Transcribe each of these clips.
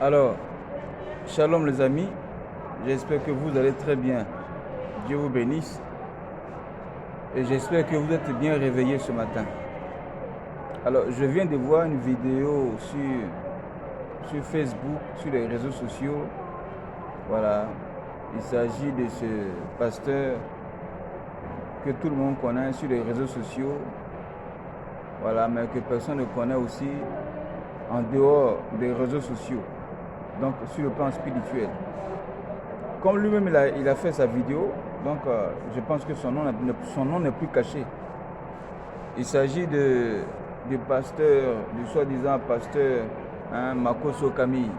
Alors, shalom les amis, j'espère que vous allez très bien. Dieu vous bénisse et j'espère que vous êtes bien réveillés ce matin. Alors, je viens de voir une vidéo sur Facebook, sur les réseaux sociaux. Voilà, il s'agit de ce pasteur que tout le monde connaît sur les réseaux sociaux. Voilà, mais que personne ne connaît aussi en dehors des réseaux sociaux. Donc sur le plan spirituel. Comme lui-même il a fait sa vidéo, donc je pense que son nom n'est plus caché. Il s'agit du pasteur, du soi-disant pasteur Makoso Camille.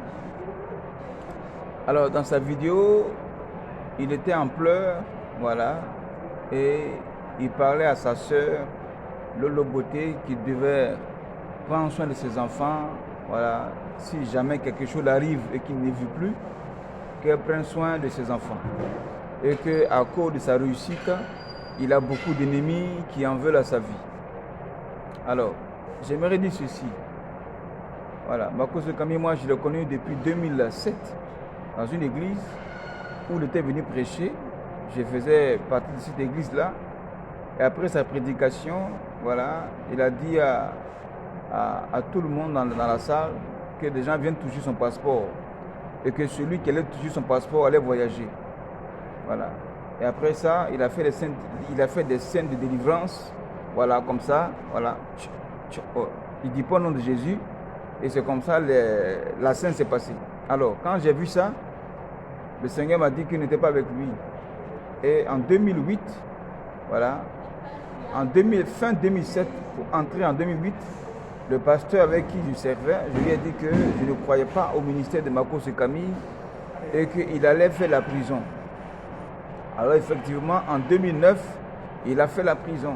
Alors dans sa vidéo, il était en pleurs, voilà, et il parlait à sa sœur, Lolo Beauté, qui devait prendre soin de ses enfants, voilà, si jamais quelque chose arrive et qu'il ne vit plus, qu'elle prenne soin de ses enfants. Et qu'à cause de sa réussite, il a beaucoup d'ennemis qui en veulent à sa vie. Alors, j'aimerais dire ceci. Voilà, Makoso Camille, moi je l'ai connu depuis 2007 dans une église où il était venu prêcher. Je faisais partie de cette église-là. Et après sa prédication, voilà, il a dit à tout le monde dans la salle que des gens viennent toucher son passeport et que celui qui allait toucher son passeport allait voyager. Voilà. Et après ça, il a fait des scènes de délivrance. Voilà, comme ça. Voilà. Il dit pas le nom de Jésus. Et c'est comme ça la scène s'est passée. Alors, quand j'ai vu ça, le Seigneur m'a dit qu'il n'était pas avec lui. Et en 2008, voilà, fin 2007, pour entrer en 2008, le pasteur avec qui je servais, je lui ai dit que je ne croyais pas au ministère de Makoso Camille et qu'il allait faire la prison. Alors effectivement, en 2009, il a fait la prison.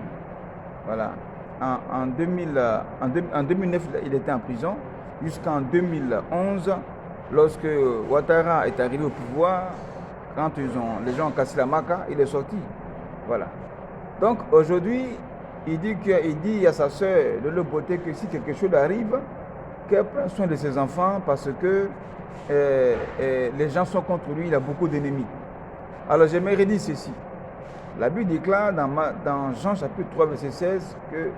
Voilà. En 2009, il était en prison jusqu'en 2011, lorsque Ouattara est arrivé au pouvoir, quand les gens ont cassé la maca, il est sorti. Voilà. Donc aujourd'hui, il dit à sa soeur de Lolo Beauté que si quelque chose arrive, qu'elle prenne soin de ses enfants parce que les gens sont contre lui, il a beaucoup d'ennemis. Alors j'aimerais dire ceci. La Bible déclare dans Jean chapitre 3 verset 16 que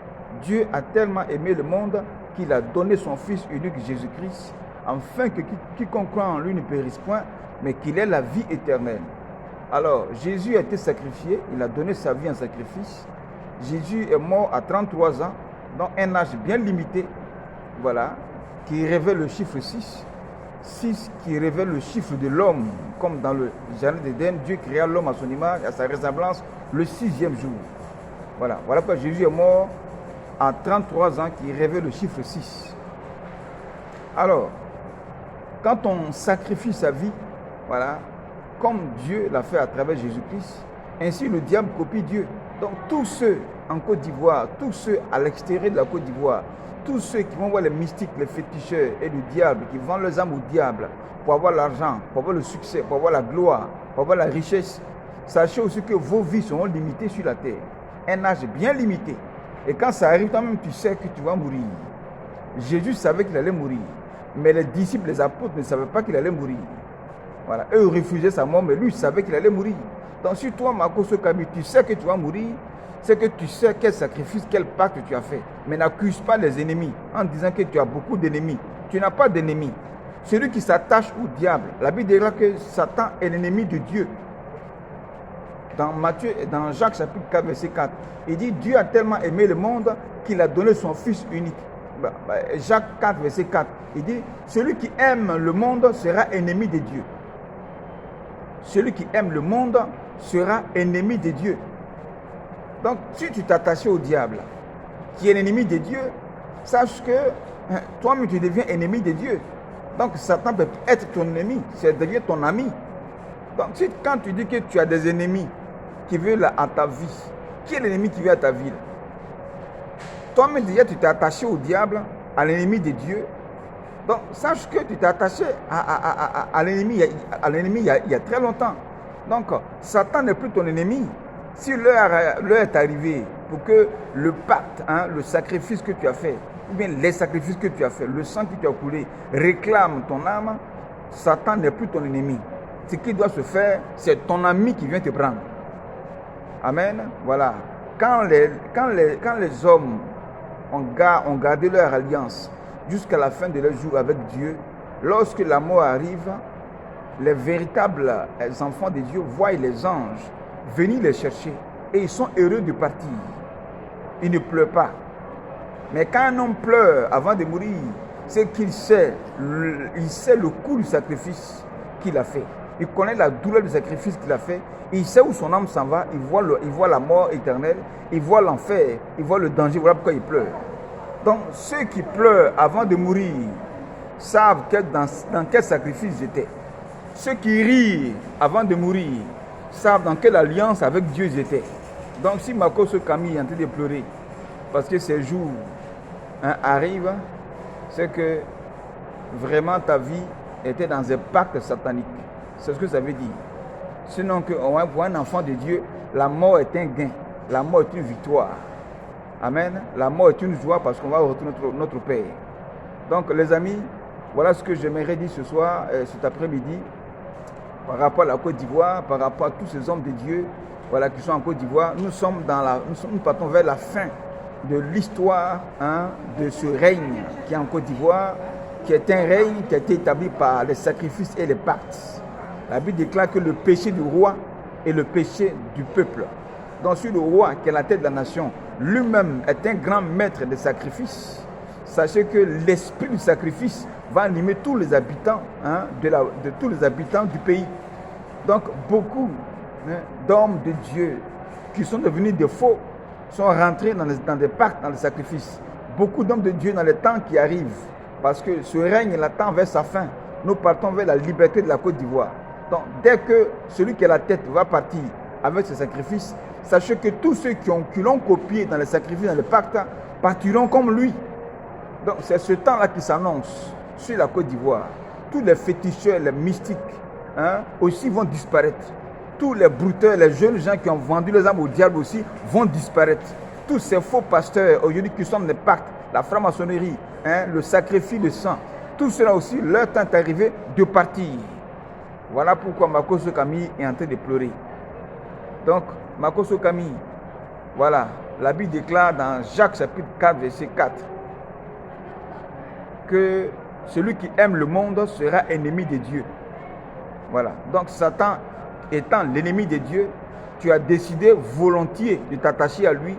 Dieu a tellement aimé le monde qu'il a donné son Fils unique Jésus-Christ afin que quiconque croit en lui ne périsse point, mais qu'il ait la vie éternelle. Alors Jésus a été sacrifié, il a donné sa vie en sacrifice. Jésus est mort à 33 ans, dans un âge bien limité, voilà, qui révèle le chiffre 6. 6 qui révèle le chiffre de l'homme, comme dans le jardin d'Éden, Dieu créa l'homme à son image, à sa ressemblance, le 6e jour. Voilà, voilà pourquoi Jésus est mort à 33 ans, qui révèle le chiffre 6. Alors, quand on sacrifie sa vie, voilà, comme Dieu l'a fait à travers Jésus-Christ, ainsi le diable copie Dieu. Donc tous ceux en Côte d'Ivoire, tous ceux à l'extérieur de la Côte d'Ivoire, tous ceux qui vont voir les mystiques, les féticheurs et le diable, qui vendent leurs âmes au diable pour avoir l'argent, pour avoir le succès, pour avoir la gloire, pour avoir la richesse, sachez aussi que vos vies seront limitées sur la terre. Un âge bien limité. Et quand ça arrive, toi-même tu sais que tu vas mourir. Jésus savait qu'il allait mourir. Mais les disciples, les apôtres ne savaient pas qu'il allait mourir. Voilà. Eux refusaient sa mort, mais lui, il savait qu'il allait mourir. Donc si toi, Makoso Camille, tu sais que tu vas mourir, c'est que tu sais quel sacrifice, quel pacte tu as fait. Mais n'accuse pas les ennemis en disant que tu as beaucoup d'ennemis. Tu n'as pas d'ennemis. Celui qui s'attache au diable, la Bible déclare que Satan est l'ennemi de Dieu. Dans Jacques chapitre 4, verset 4, il dit Dieu a tellement aimé le monde qu'il a donné son Fils unique. Jacques 4, verset 4, il dit celui qui aime le monde sera ennemi de Dieu. Celui qui aime le monde sera ennemi de Dieu. Donc, si tu t'attaches au diable, qui est l'ennemi de Dieu, sache que toi-même tu deviens ennemi de Dieu. Donc, Satan peut être ton ennemi, ça devient ton ami. Donc, quand tu dis que tu as des ennemis qui veulent à ta vie, qui est l'ennemi qui veut à ta vie? Toi-même déjà tu t'es attaché au diable, à l'ennemi de Dieu. Donc, sache que tu t'es attaché à l'ennemi il y a très longtemps. Donc, Satan n'est plus ton ennemi. Si l'heure est arrivée pour que le pacte, le sacrifice que tu as fait, ou bien les sacrifices que tu as fait, le sang que tu as coulé, réclame ton âme, Satan n'est plus ton ennemi. Ce qui doit se faire, c'est ton ami qui vient te prendre. Amen. Voilà. Quand les hommes ont gardé leur alliance jusqu'à la fin de leur jour avec Dieu, lorsque la mort arrive, les véritables enfants de Dieu voient les anges venir les chercher et ils sont heureux de partir. Ils ne pleurent pas. Mais quand un homme pleure avant de mourir, c'est qu'il sait le coût du sacrifice qu'il a fait. Il connaît la douleur du sacrifice qu'il a fait. Il sait où son âme s'en va. Il voit la mort éternelle. Il voit l'enfer. Il voit le danger. Voilà pourquoi il pleure. Donc, ceux qui pleurent avant de mourir savent dans quel sacrifice ils étaient. Ceux qui rient avant de mourir savent dans quelle alliance avec Dieu ils étaient. Donc, si Makoso Camille est en train de pleurer parce que ces jours arrivent, c'est que vraiment ta vie était dans un pacte satanique. C'est ce que ça veut dire. Sinon, pour un enfant de Dieu, la mort est un gain. La mort est une victoire. Amen. La mort est une joie parce qu'on va retrouver notre Père. Donc, les amis, voilà ce que j'aimerais dire ce soir, cet après-midi, par rapport à la Côte d'Ivoire, par rapport à tous ces hommes de Dieu voilà, qui sont en Côte d'Ivoire. Nous partons vers la fin de l'histoire de ce règne qui est en Côte d'Ivoire, qui est un règne qui a été établi par les sacrifices et les pactes. La Bible déclare que le péché du roi est le péché du peuple. Donc si le roi, qui est la tête de la nation, lui-même est un grand maître des sacrifices, sachez que l'esprit du sacrifice va animer tous les habitants, de tous les habitants du pays. Donc beaucoup d'hommes de Dieu qui sont devenus des faux sont rentrés dans des pactes, dans les sacrifices. Beaucoup d'hommes de Dieu dans les temps qui arrivent, parce que ce règne l'attend vers sa fin. Nous partons vers la liberté de la Côte d'Ivoire. Donc, dès que celui qui est la tête va partir avec ce sacrifice, sachez que tous ceux qui l'ont copié dans les sacrifices, dans les pactes, partiront comme lui. Donc, c'est ce temps-là qui s'annonce sur la Côte d'Ivoire. Tous les féticheurs, les mystiques, aussi vont disparaître. Tous les brouteurs, les jeunes gens qui ont vendu les âmes au diable aussi vont disparaître. Tous ces faux pasteurs aujourd'hui qui sont dans les pactes, la franc-maçonnerie, le sacrifice de sang, tout cela aussi, leur temps est arrivé de partir. Voilà pourquoi Makoso Camille est en train de pleurer. Donc, Makoso Camille, voilà, la Bible déclare dans Jacques chapitre 4, verset 4, que celui qui aime le monde sera ennemi de Dieu. Voilà, donc Satan étant l'ennemi de Dieu, tu as décidé volontiers de t'attacher à lui.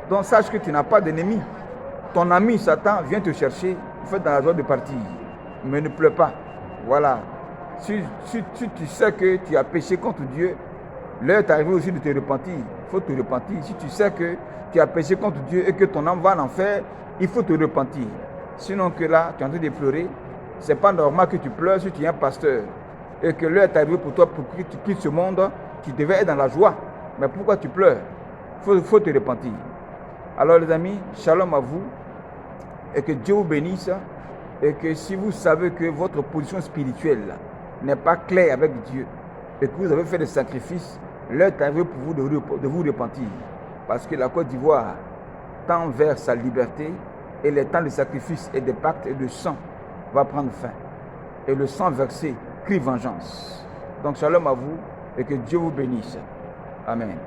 Donc sache que tu n'as pas d'ennemi. Ton ami Satan vient te chercher, il faut dans la joie de partir. Mais ne pleure pas. Voilà. Si tu sais que tu as péché contre Dieu, l'heure est arrivée aussi de te repentir. Il faut te repentir. Si tu sais que tu as péché contre Dieu et que ton âme va en enfer, il faut te repentir. Sinon que là, tu es en train de pleurer. Ce n'est pas normal que tu pleures si tu es un pasteur. Et que l'heure est arrivée pour toi pour que tu quittes ce monde, tu devais être dans la joie. Mais pourquoi tu pleures? Il faut te repentir. Alors les amis, shalom à vous. Et que Dieu vous bénisse. Et que si vous savez que votre position spirituelle n'est pas claire avec Dieu, et que vous avez fait des sacrifices, l'heure est arrivée pour vous de vous repentir. Parce que la Côte d'Ivoire tend vers sa liberté, et les temps de sacrifices et de pactes et de sang va prendre fin. Et le sang versé crie vengeance. Donc shalom à vous et que Dieu vous bénisse. Amen.